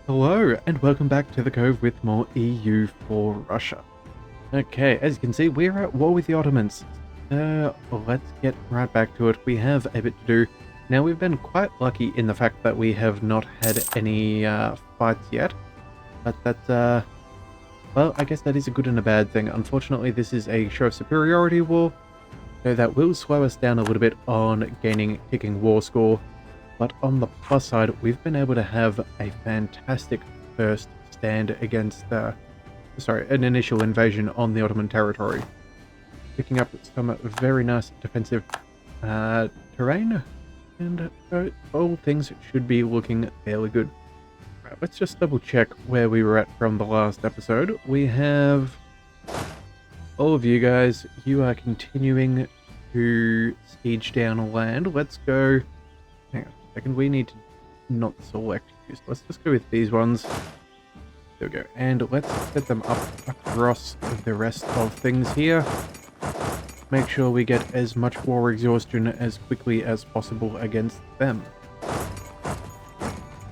Hello, and welcome back to the Cove with more EU4 Russia. Okay, as you can see, we're at war with the Ottomans. Let's get right back to it. We have a bit to do. Now, we've been quite lucky in the fact that we have not had any fights yet. But that's, well, I guess that is a good and a bad thing. Unfortunately, this is a show of superiority war, so that will slow us down a little bit on kicking war score. But on the plus side, we've been able to have a fantastic first stand against, an initial invasion on the Ottoman territory. Picking up some very nice defensive terrain, and all things should be looking fairly good. Right, let's just double check where we were at from the last episode. We have all of you guys, you are continuing to siege down land. Let's go. Hang on. Second, we need to not select you, so let's just go with these ones. There we go. And let's set them up across the rest of things here. Make sure we get as much war exhaustion as quickly as possible against them.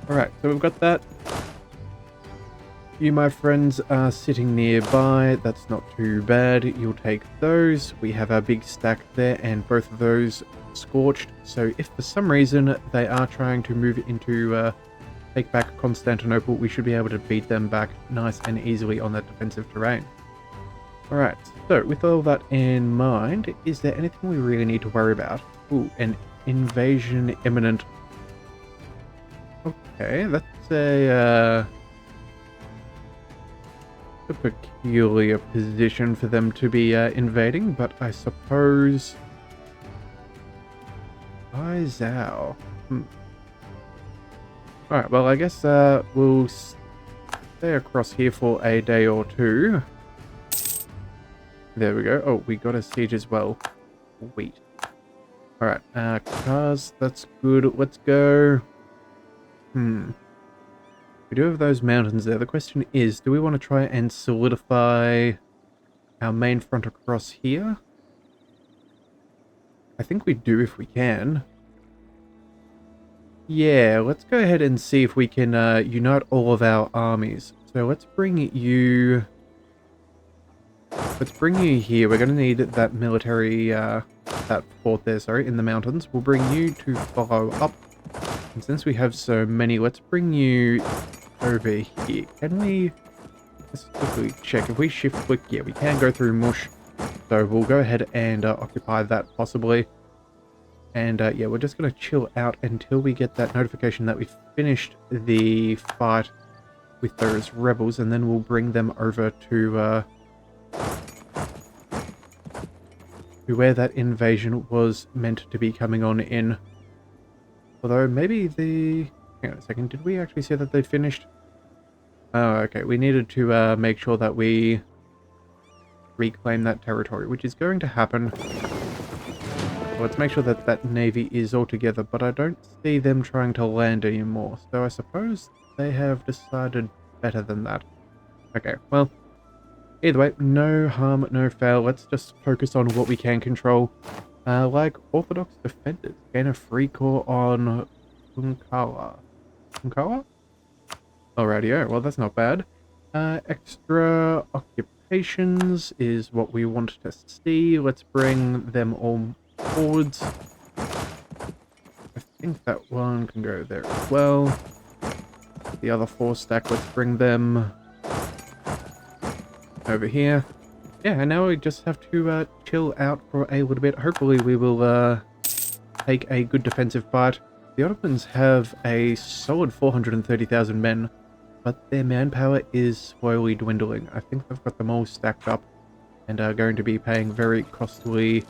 Alright, so we've got that. You, my friends, are sitting nearby. That's not too bad. You'll take those. We have our big stack there, and both of those scorched, so if for some reason they are trying to move into take back Constantinople, we should be able to beat them back nice and easily on that defensive terrain. Alright, so with all that in mind, is there anything we really need to worry about? Ooh, an invasion imminent. Okay, that's a peculiar position for them to be invading, but I suppose Zhao. Alright, well, I guess we'll stay across here for a day or two. There we go. Oh, we got a siege as well. Wait. Alright, cars, that's good. Let's go. We do have those mountains there. The question is, do we want to try and solidify our main front across here? I think we do if we can. Yeah, let's go ahead and see if we can unite all of our armies. So let's bring you here. We're going to need that military, that fort there, sorry, in the mountains. We'll bring you to follow up. And since we have so many, let's bring you over here. Can we... Let's quickly check. If we shift click, yeah, we can go through Mush. So we'll go ahead and occupy that possibly. And yeah, we're just going to chill out until we get that notification that we've finished the fight with those rebels. And then we'll bring them over to where that invasion was meant to be coming on in. Although maybe the... Hang on a second, did we actually say that they'd finished? Oh, okay, we needed to make sure that we reclaim that territory, which is going to happen. Let's make sure that that navy is all together, but I don't see them trying to land anymore, so I suppose they have decided better than that. Okay, well, either way, no harm, no foul. Let's just focus on what we can control. Like Orthodox defenders, gain a free core on Unkawa. Unkawa? Alrighty, well, that's not bad. Extra occupations is what we want to see. Let's bring them all forwards. I think that one can go there as well. The other 4 stack, let's bring them over here. Yeah, and now we just have to chill out for a little bit. Hopefully we will take a good defensive fight. The Ottomans have a solid 430,000 men, but their manpower is slowly dwindling. I think they've got them all stacked up and are going to be paying very costly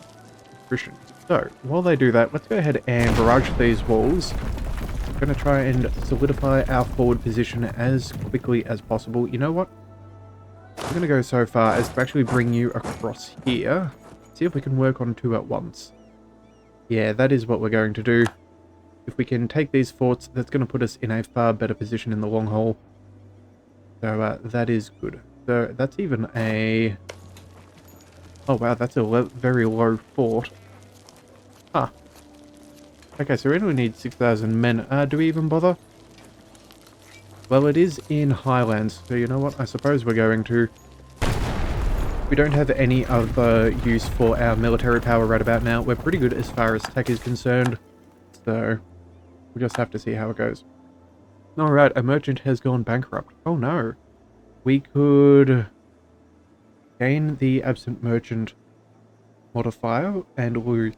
attrition. So, while they do that, let's go ahead and barrage these walls. I'm going to try and solidify our forward position as quickly as possible. You know what? I'm going to go so far as to actually bring you across here. See if we can work on 2 at once. Yeah, that is what we're going to do. If we can take these forts, that's going to put us in a far better position in the long haul. So that is good. So that's even a... Oh wow, that's a very low fort. Huh. Okay, so we only need 6,000 men. Do we even bother? Well, it is in Highlands, so you know what? I suppose we're going to... We don't have any other use for our military power right about now. We're pretty good as far as tech is concerned, so we'll just have to see how it goes. Alright, a merchant has gone bankrupt. Oh no. We could gain the absent merchant modifier and lose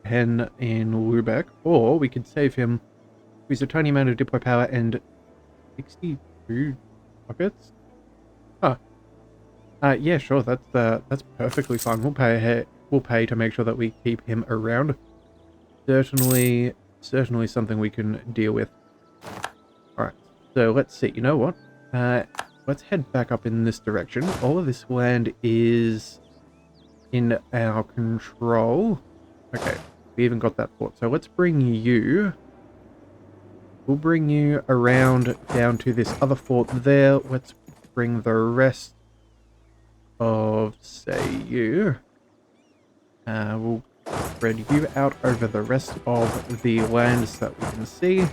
10 in Lubeck, or we could save him, use a tiny amount of deploy power and 62 pockets. Huh. Yeah, sure. That's perfectly fine. We'll pay to make sure that we keep him around. Certainly something we can deal with. All right. So let's see. You know what? Let's head back up in this direction. All of this land is in our control. Okay, we even got that fort. So let's bring you. We'll bring you around down to this other fort there. Let's bring the rest of, say, you. We'll spread you out over the rest of the lands that we can see.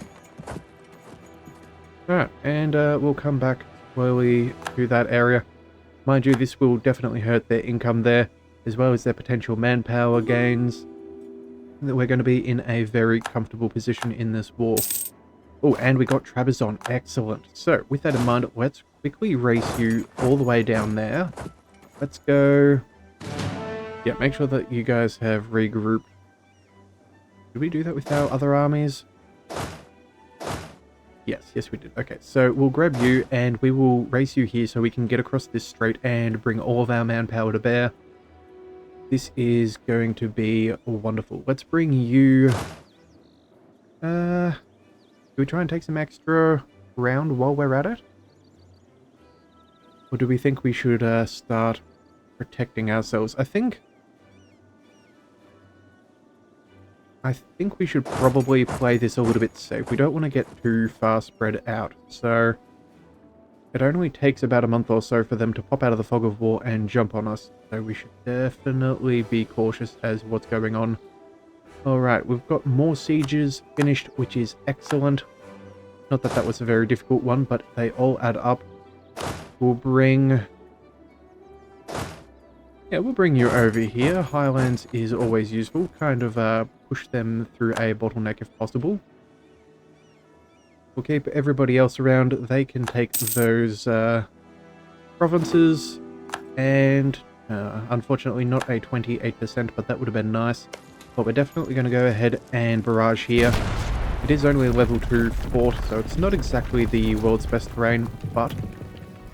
Alright, and we'll come back slowly to that area. Mind you, this will definitely hurt their income there, as well as their potential manpower gains. We're going to be in a very comfortable position in this war. Oh, and we got Trabzon. Excellent. So, with that in mind, let's quickly race you all the way down there. Let's go... Yeah, make sure that you guys have regrouped. Did we do that with our other armies? Yes, we did. Okay, so we'll grab you and we will race you here so we can get across this strait and bring all of our manpower to bear. This is going to be wonderful. Let's bring you... Do we try and take some extra round while we're at it? Or do we think we should start protecting ourselves? I think we should probably play this a little bit safe. We don't want to get too far spread out. So it only takes about a month or so for them to pop out of the fog of war and jump on us. So we should definitely be cautious as what's going on. Alright, we've got more sieges finished, which is excellent. Not that that was a very difficult one, but they all add up. We'll bring... Yeah, we'll bring you over here. Highlands is always useful. Kind of push them through a bottleneck if possible. We'll keep everybody else around. They can take those provinces. And unfortunately not a 28%, but that would have been nice. But we're definitely going to go ahead and barrage here. It is only a level 2 fort, so it's not exactly the world's best terrain, but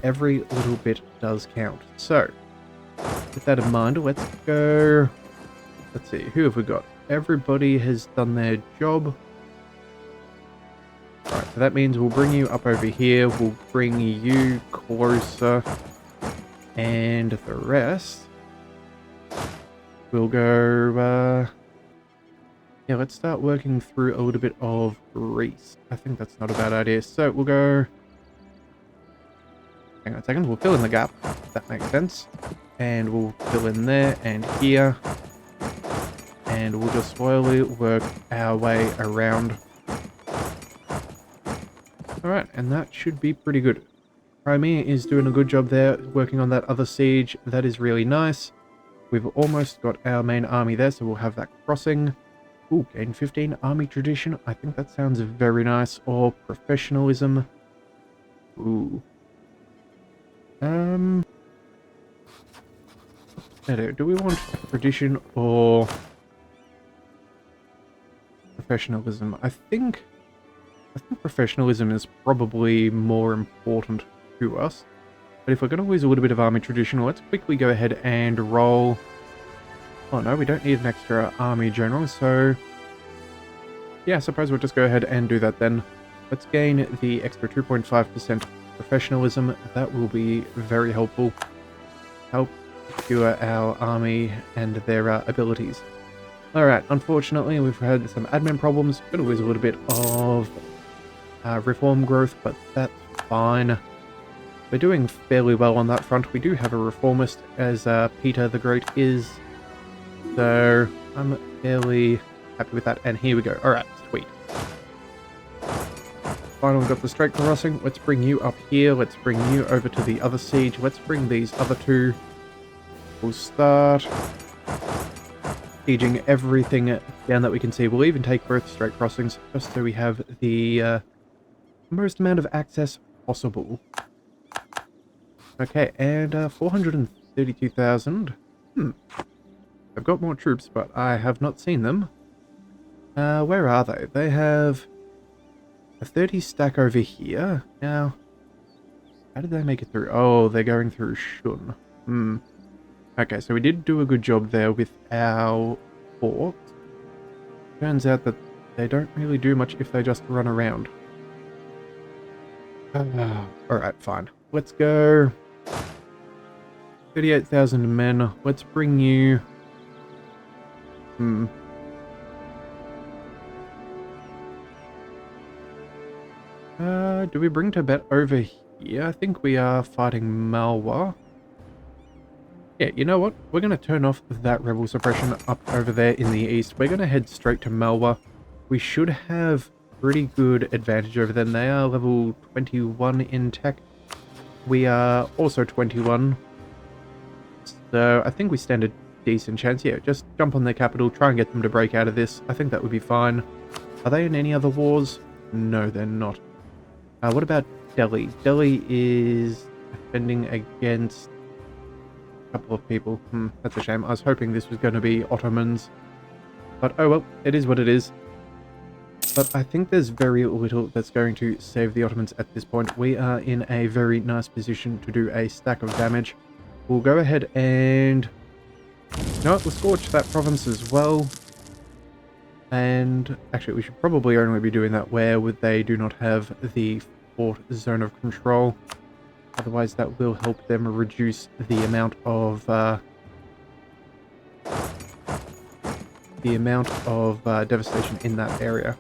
every little bit does count. So, with that in mind, let's go... Let's see, who have we got? Everybody has done their job. Alright, so that means we'll bring you up over here, we'll bring you closer, and the rest... We'll go... Yeah, let's start working through a little bit of Greece. I think that's not a bad idea. So, we'll go... Hang on a second, we'll fill in the gap, if that makes sense. And we'll fill in there and here. And we'll just slowly work our way around. Alright, and that should be pretty good. Crimea is doing a good job there, working on that other siege. That is really nice. We've almost got our main army there, so we'll have that crossing. Ooh, gain 15 army tradition. I think that sounds very nice. Or professionalism. Ooh. Do we want tradition or professionalism? I think professionalism is probably more important to us. But if we're going to lose a little bit of army tradition, let's quickly go ahead and roll... Oh no, we don't need an extra army general, so... Yeah, I suppose we'll just go ahead and do that then. Let's gain the extra 2.5% professionalism. That will be very helpful. Help secure our army and their abilities. Alright, unfortunately we've had some admin problems. Going to lose a little bit of reform growth, but that's fine. We're doing fairly well on that front. We do have a reformist, as Peter the Great is. So I'm fairly happy with that. And here we go. Alright, sweet. finally got the straight crossing. Let's bring you up here. Let's bring you over to the other siege. Let's bring these other two. We'll start sieging everything down that we can see. We'll even take both straight crossings just so we have the most amount of access possible. Okay, and 432,000. I've got more troops, but I have not seen them. Where are they? They have a 30 stack over here. Now, how did they make it through? Oh, they're going through Shun. Okay, so we did do a good job there with our fort. Turns out that they don't really do much if they just run around. Alright, fine. Let's go. 38,000 men. Let's bring you... do we bring Tibet over here? I think we are fighting Malwa. Yeah, you know what? We're going to turn off that rebel suppression up over there in the east. We're going to head straight to Malwa. We should have pretty good advantage over them. They are level 21 in tech. We are also 21. So I think we stand a decent chance. Yeah, just jump on their capital, try and get them to break out of this. I think that would be fine. Are they in any other wars? No, they're not. What about Delhi? Delhi is defending against a couple of people. That's a shame. I was hoping this was going to be Ottomans. But oh well, it is what it is. But I think there's very little that's going to save the Ottomans at this point. We are in a very nice position to do a stack of damage. We'll go ahead and... No, we'll scorch that province as well. And actually, we should probably only be doing that where they do not have the fort zone of control. Otherwise, that will help them reduce the amount of devastation in that area.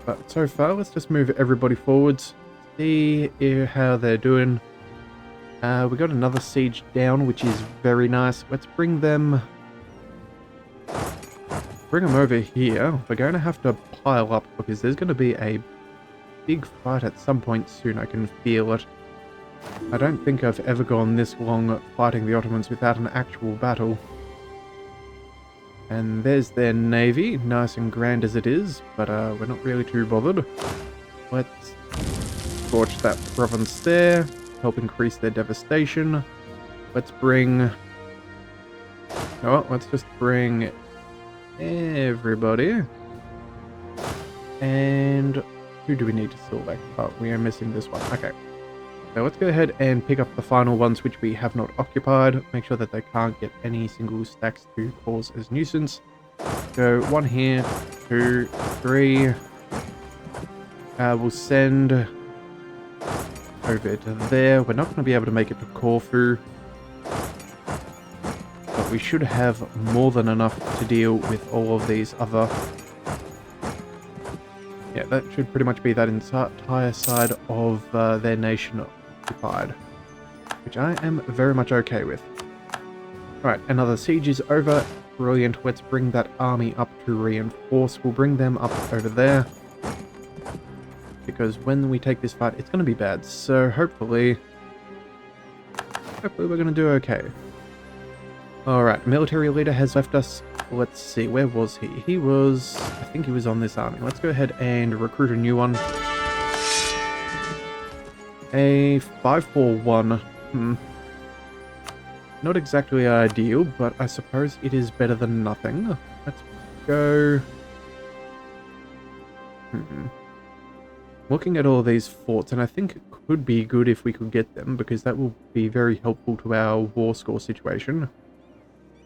But so far, let's just move everybody forwards. See how they're doing. We got another siege down, which is very nice. Let's bring them over here. We're going to have to pile up because there's going to be a big fight at some point soon. I can feel it. I don't think I've ever gone this long fighting the Ottomans without an actual battle. And there's their navy, nice and grand as it is, but we're not really too bothered. Let's scorch that province there, help increase their devastation. Let's bring... Oh, let's just bring everybody. And who do we need to select? Oh, we are missing this one. Okay. So let's go ahead and pick up the final ones which we have not occupied. Make sure that they can't get any single stacks to cause as nuisance. So 1 here, 2, 3. We'll send over to there. We're not going to be able to make it to Corfu. But we should have more than enough to deal with all of these other... Yeah, that should pretty much be that entire side of their nation occupied, which I am very much okay with. Alright, another siege is over. Brilliant. Let's bring that army up to reinforce. We'll bring them up over there, because when we take this fight, it's going to be bad. So hopefully we're going to do okay. Alright, military leader has left us. Let's see, where was he? He was... I think he was on this army. Let's go ahead and recruit a new one. A 541. Not exactly ideal, but I suppose it is better than nothing. Let's go... Looking at all these forts, and I think it could be good if we could get them, because that will be very helpful to our war score situation.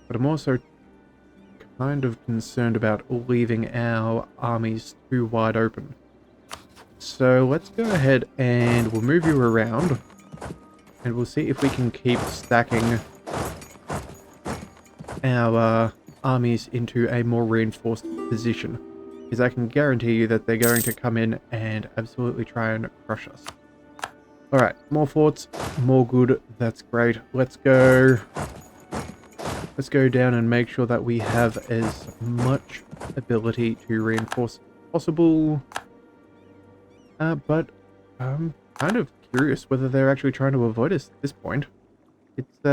But I'm also kind of concerned about leaving our armies too wide open. So let's go ahead and we'll move you around, and we'll see if we can keep stacking our armies into a more reinforced position, because I can guarantee you that they're going to come in and absolutely try and crush us. Alright, more forts, more good, that's great. Let's go down and make sure that we have as much ability to reinforce as possible. But I'm kind of curious whether they're actually trying to avoid us at this point. It's,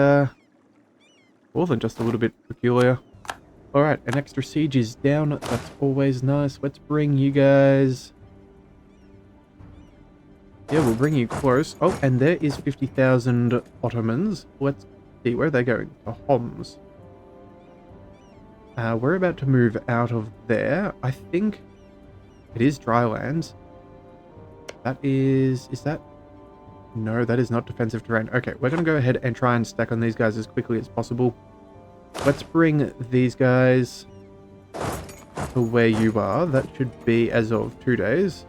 more than just a little bit peculiar. Alright, an extra siege is down. That's always nice. Let's bring you guys... Yeah, we'll bring you close. Oh, and there is 50,000 Ottomans. Let's see, where are they going? To Homs. We're about to move out of there. I think it is dry lands. That is that? No, that is not defensive terrain. Okay, we're going to go ahead and try and stack on these guys as quickly as possible. Let's bring these guys to where you are. That should be as of 2 days.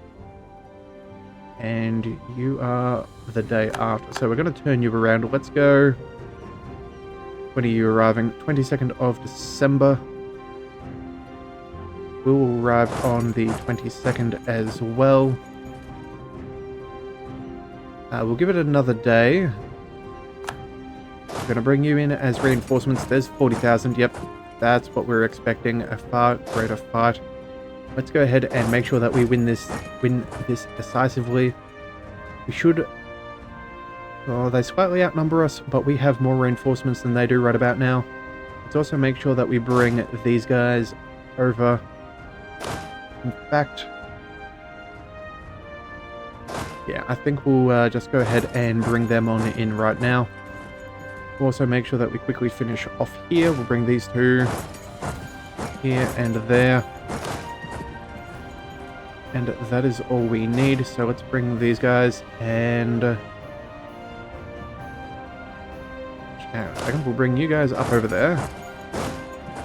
And you are the day after. So we're going to turn you around. Let's go. When are you arriving? 22nd of December. We'll arrive on the 22nd as well. We'll give it another day. We're going to bring you in as reinforcements. There's 40,000. Yep, that's what we're expecting. A far greater fight. Let's go ahead and make sure that we win this decisively. We should... Oh, they slightly outnumber us, but we have more reinforcements than they do right about now. Let's also make sure that we bring these guys over. In fact... Yeah, I think we'll just go ahead and bring them on in right now. We'll also make sure that we quickly finish off here. We'll bring these two here and there. And that is all we need. So let's bring these guys and... Hang on a second, we'll bring you guys up over there.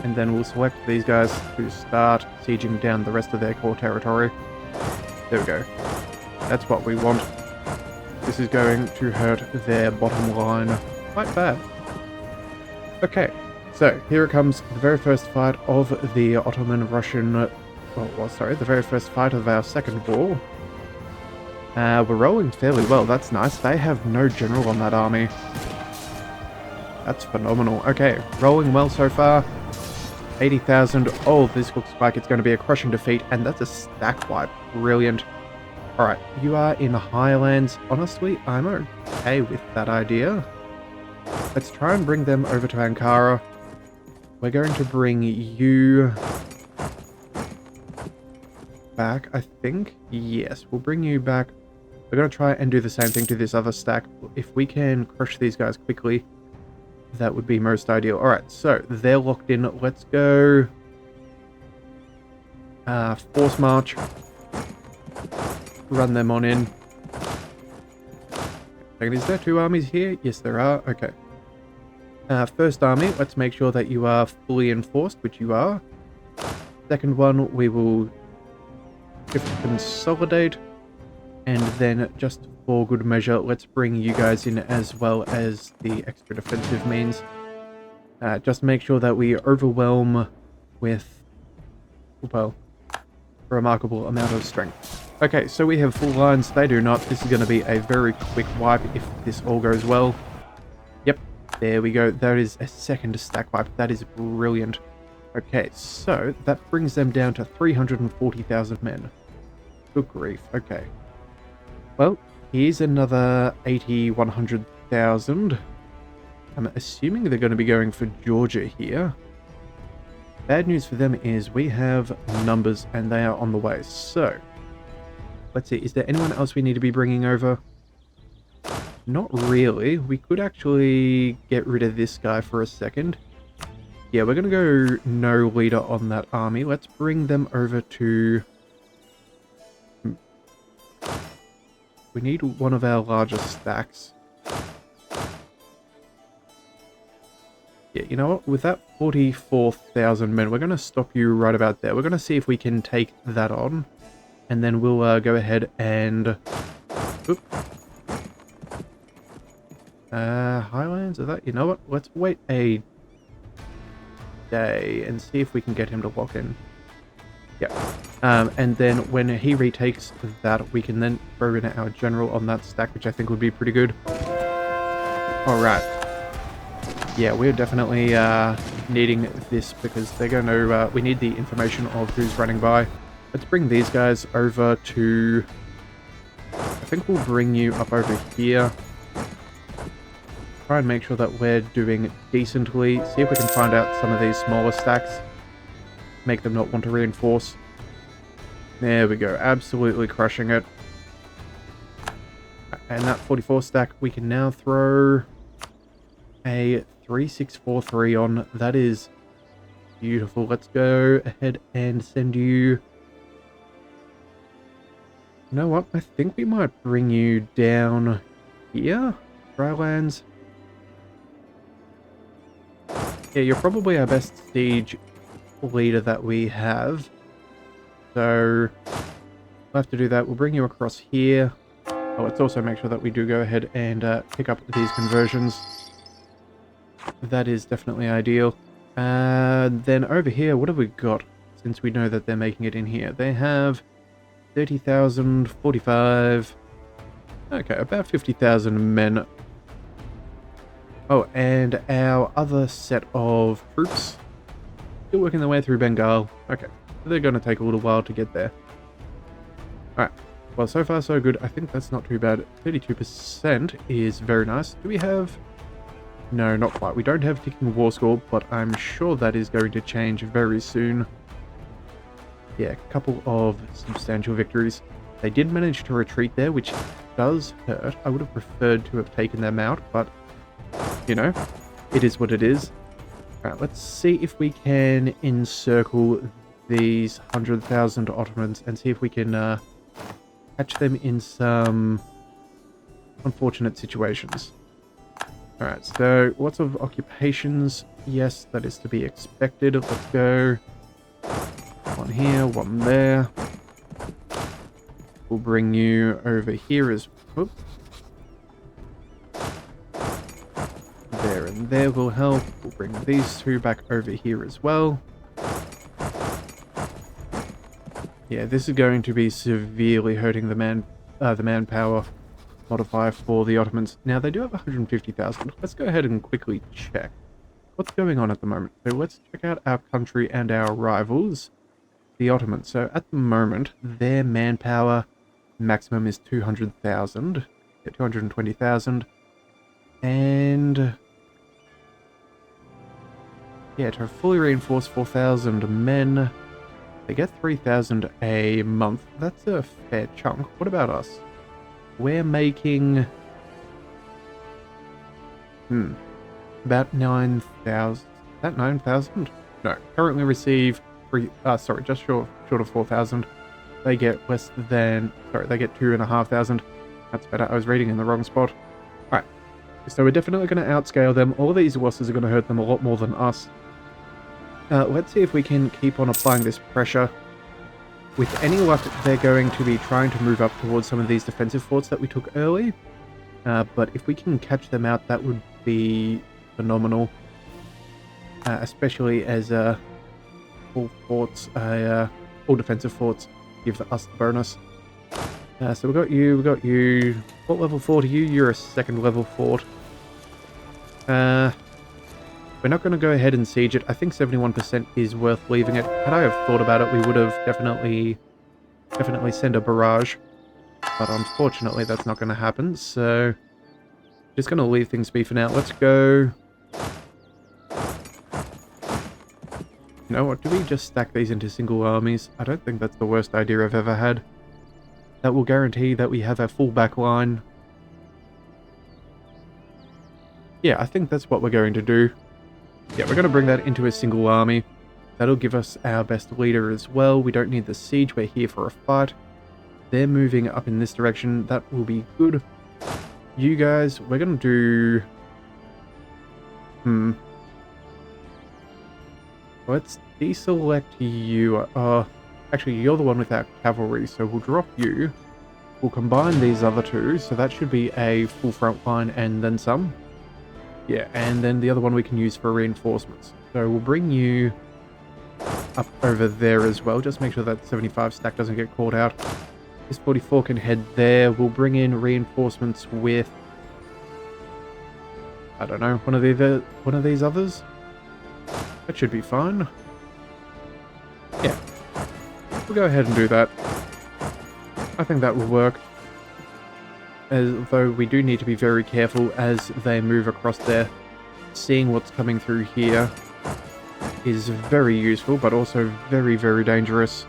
And then we'll select these guys to start sieging down the rest of their core territory. There we go. That's what we want. This is going to hurt their bottom line quite bad. Okay, so here it comes, the very first fight of the Ottoman-Russian... Well, sorry, the very first fight of our second war. We're rolling fairly well, that's nice. They have no general on that army. That's phenomenal. Okay, rolling well so far. 80,000. Oh, this looks like it's going to be a crushing defeat, and that's a stack wipe. Brilliant. Alright, you are in Highlands. Honestly, I'm okay with that idea. Let's try and bring them over to Ankara. We're going to bring you back, I think. Yes, we'll bring you back. We're going to try and do the same thing to this other stack. If we can crush these guys quickly, that would be most ideal. Alright, so they're locked in. Let's go. Force march. Run them on in. Is there two armies here? Yes, there are. Okay. First army, let's make sure that you are fully enforced, which you are. Second one, we will consolidate. And then, just for good measure, let's bring you guys in as well as the extra defensive means. Just make sure that we overwhelm with, well, a remarkable amount of strength. Okay, so we have full lines. They do not. This is going to be a very quick wipe if this all goes well. Yep, there we go. That is a second stack wipe. That is brilliant. Okay, so that brings them down to 340,000 men. Good grief. Okay. Well, here's another 100,000. I'm assuming they're going to be going for Georgia here. Bad news for them is we have numbers and they are on the way. So, let's see. Is there anyone else we need to be bringing over? Not really. We could actually get rid of this guy for a second. Yeah, we're going to go no leader on that army. Let's bring them over to... We need one of our largest stacks. Yeah, you know what? With that 44,000 men, we're going to stop you right about there. We're going to see if we can take that on. And then we'll go ahead and... Oop. Highlands, is that... You know what? Let's wait a day and see if we can get him to lock in. Yeah. And then when he retakes that, we can then throw in our general on that stack, which I think would be pretty good. Alright. Yeah, we're definitely needing this because they're going to... we need the information of who's running by. Let's bring these guys over to think we'll bring you up over here. Try and make sure that we're doing decently. See if we can find out some of these smaller stacks. Make them not want to reinforce. There we go. Absolutely crushing it. And that 44 stack, we can now throw a 3643 on. That is beautiful. Let's go ahead and send you... You know what? I think we might bring you down here. Drylands. Yeah, you're probably our best siege leader that we have. So, we'll have to do that. We'll bring you across here. Oh, let's also make sure that we do go ahead and pick up these conversions. That is definitely ideal. Then over here, what have we got? Since we know that they're making it in here. They have 30,000, 45... Okay, about 50,000 men. Oh, and our other set of troops still working their way through Bengal. Okay, they're going to take a little while to get there. Alright, well, so far so good. I think that's not too bad. 32% is very nice. Do we have... No, not quite. We don't have ticking war score, but I'm sure that is going to change very soon. Yeah, a couple of substantial victories. They did manage to retreat there, which does hurt. I would have preferred to have taken them out, but, you know, it is what it is. Alright, let's see if we can encircle these 100,000 Ottomans and see if we can catch them in some unfortunate situations. Alright, so lots of occupations. Yes, that is to be expected. Let's go. One here, one there. We'll bring you over here as... Whoop. There and there will help. We'll bring these two back over here as well. Yeah, this is going to be severely hurting the manpower modifier for the Ottomans. Now, they do have 150,000. Let's go ahead and quickly check what's going on at the moment. So let's check out our country and our rivals, the Ottomans. So at the moment, their manpower maximum is 200,000. Yeah, 220,000. And... yeah, to fully reinforce 4,000 men, they get 3,000 a month. That's a fair chunk. What about us? We're making... about 9,000. Is that 9,000? No. Currently receive just short of 4,000. They get less than... Sorry, they get 2,500. That's better. I was reading in the wrong spot. Alright. So we're definitely going to outscale them. All of these losses are going to hurt them a lot more than us. Let's see if we can keep on applying this pressure. With any luck, they're going to be trying to move up towards some of these defensive forts that we took early. But if we can catch them out, that would be phenomenal. Especially as all forts, all defensive forts give us the bonus. So we got you. What level fort are you? You're a second level fort. We're not going to go ahead and siege it. I think 71% is worth leaving it. Had I have thought about it, we would have definitely sent a barrage. But unfortunately, that's not going to happen. So, just going to leave things be for now. Let's go. You know what? Do we just stack these into single armies? I don't think that's the worst idea I've ever had. That will guarantee that we have a full back line. Yeah, I think that's what we're going to do. Yeah, we're going to bring that into a single army. That'll give us our best leader as well. We don't need the siege. We're here for a fight. They're moving up in this direction. That will be good. You guys, we're going to do... Let's deselect you. Actually, you're the one without cavalry, so we'll drop you. We'll combine these other two, so that should be a full front line and then some. Yeah, and then the other one we can use for reinforcements. So we'll bring you up over there as well. Just make sure that 75 stack doesn't get caught out. This 44 can head there. We'll bring in reinforcements with... I don't know, one of these others? That should be fine. Yeah. We'll go ahead and do that. I think that will work. Although we do need to be very careful as they move across there. Seeing what's coming through here is very useful, but also very, very dangerous,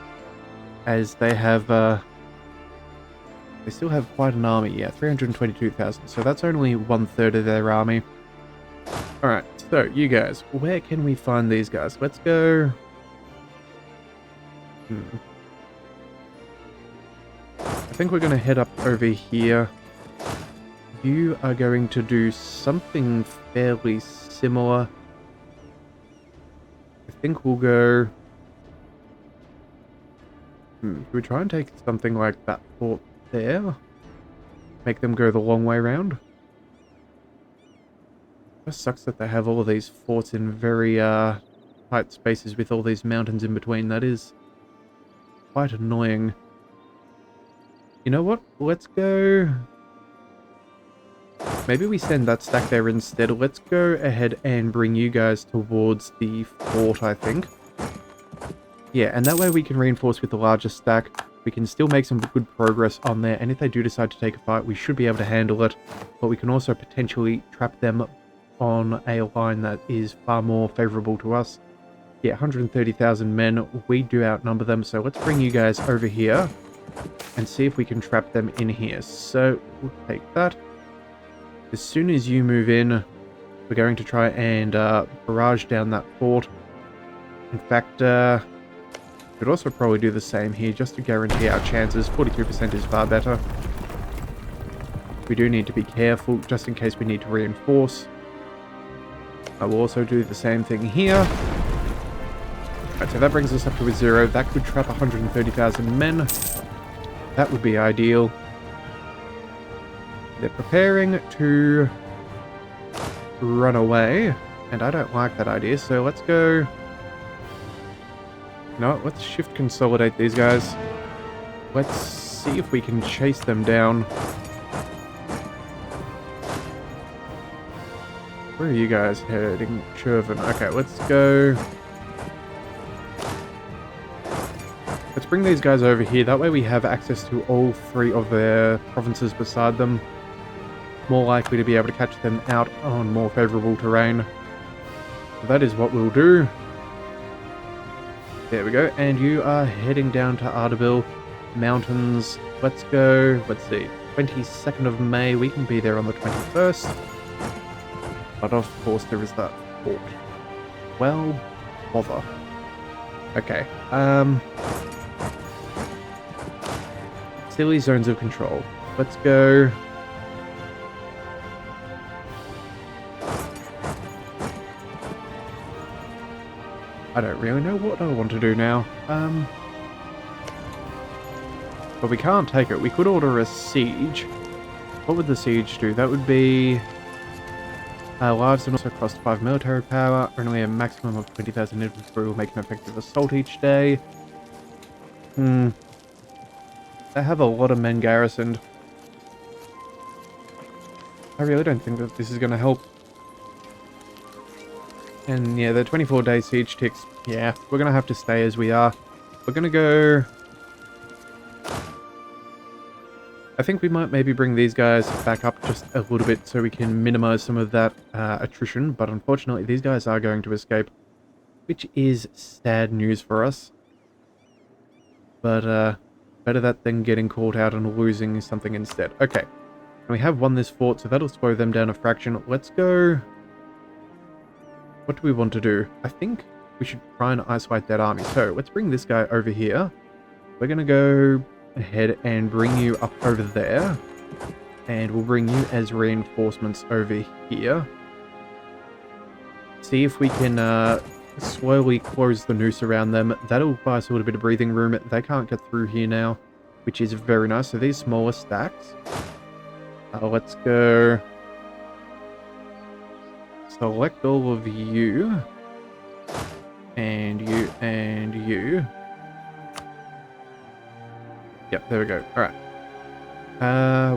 as they have, they still have quite an army. Yeah, 322,000, so that's only 1/3 of their army. Alright, so you guys, where can we find these guys? Let's go... I think we're going to head up over here. You are going to do something fairly similar. I think we'll go... Should we try and take something like that fort there? Make them go the long way round? It just sucks that they have all of these forts in very tight spaces with all these mountains in between. That is quite annoying. You know what? Let's go... Maybe we send that stack there instead. Let's go ahead and bring you guys towards the fort, I think. Yeah, and that way we can reinforce with the larger stack. We can still make some good progress on there, and if they do decide to take a fight, we should be able to handle it. But we can also potentially trap them on a line that is far more favorable to us. Yeah, 130,000 men. We do outnumber them, so let's bring you guys over here and see if we can trap them in here. So, we'll take that. As soon as you move in, we're going to try and barrage down that fort. In fact, we'd also probably do the same here just to guarantee our chances. 42% is far better. We do need to be careful just in case we need to reinforce. I will also do the same thing here. Alright, so that brings us up to a 0. That could trap 130,000 men. That would be ideal. They're preparing to run away, and I don't like that idea, so let's go... No, let's shift consolidate these guys. Let's see if we can chase them down. Where are you guys heading? Chervin. Okay, let's go... Let's bring these guys over here. That way we have access to all 3 of their provinces beside them. More likely to be able to catch them out on more favorable terrain. So that is what we'll do. There we go. And you are heading down to Ardabil Mountains. Let's go. Let's see. 22nd of May. We can be there on the 21st. But of course there is that fort. Well, bother. Okay. Silly zones of control. Let's go... I don't really know what I want to do now. But we can't take it. We could order a siege. What would the siege do? That would be... lives and also cost 5 military power. Only a maximum of 20,000 infantry will make an effective assault each day. They have a lot of men garrisoned. I really don't think that this is going to help. And yeah, the 24-day siege ticks. Yeah, we're going to have to stay as we are. We're going to go... I think we might maybe bring these guys back up just a little bit so we can minimize some of that attrition. But unfortunately, these guys are going to escape, which is sad news for us. But better that than getting caught out and losing something instead. Okay, and we have won this fort, so that'll slow them down a fraction. Let's go... What do we want to do? I think we should try and isolate that army. So let's bring this guy over here. We're going to go ahead and bring you up over there. And we'll bring you as reinforcements over here. See if we can slowly close the noose around them. That'll buy us a little bit of breathing room. They can't get through here now, which is very nice. So these smaller stacks. Let's go... Select all of you. And you, and you. Yep, there we go. Alright.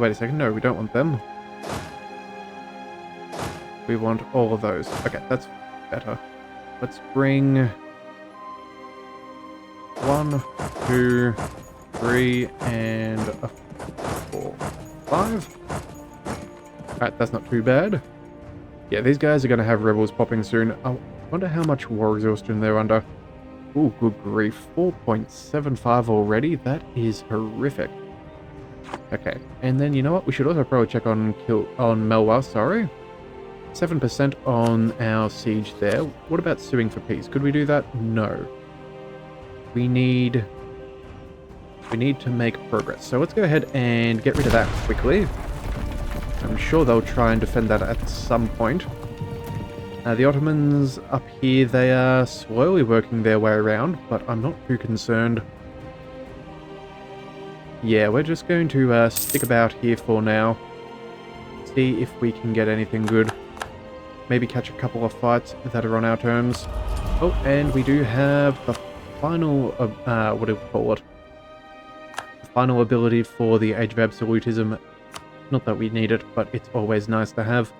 Wait a second. No, we don't want them. We want all of those. Okay, that's better. Let's bring... 1, 2, 3, and 4, 5. Alright, that's not too bad. Yeah, these guys are going to have rebels popping soon. I wonder how much war exhaustion they're under. Oh, good grief. 4.75 already? That is horrific. Okay, and then you know what? We should also probably check on Melwa, sorry. 7% on our siege there. What about suing for peace? Could we do that? No. We need to make progress. So let's go ahead and get rid of that quickly. I'm sure they'll try and defend that at some point. The Ottomans up here, they are slowly working their way around, but I'm not too concerned. Yeah, we're just going to stick about here for now. See if we can get anything good. Maybe catch a couple of fights that are on our terms. Oh, and we do have the final, what do we call it? The final ability for the Age of Absolutism. Not that we need it, but it's always nice to have.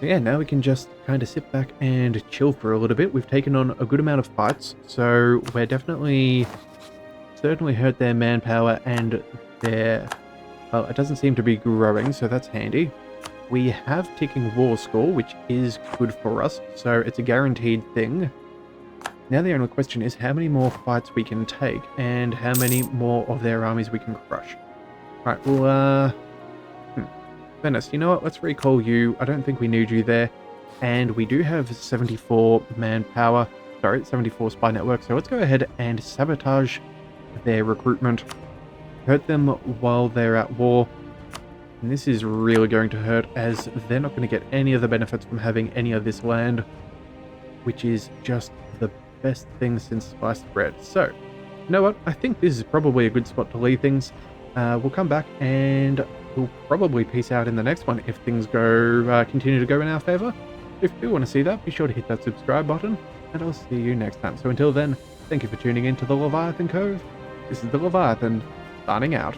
So yeah, now we can just kind of sit back and chill for a little bit. We've taken on a good amount of fights, so we're certainly hurt their manpower and their... Well, it doesn't seem to be growing, so that's handy. We have ticking war score, which is good for us, so it's a guaranteed thing. Now the only question is how many more fights we can take, and how many more of their armies we can crush. Alright, well, Venice, you know what? Let's recall you. I don't think we need you there. And we do have 74 manpower. Sorry, 74 spy network. So let's go ahead and sabotage their recruitment. Hurt them while they're at war. And this is really going to hurt, as they're not going to get any of the benefits from having any of this land, which is just the best thing since sliced bread. So, you know what? I think this is probably a good spot to leave things. We'll come back and we'll probably peace out in the next one if things continue to go in our favor. If you do want to see that, be sure to hit that subscribe button, and I'll see you next time. So until then, thank you for tuning in to the Leviathan Cove. This is the Leviathan, signing out.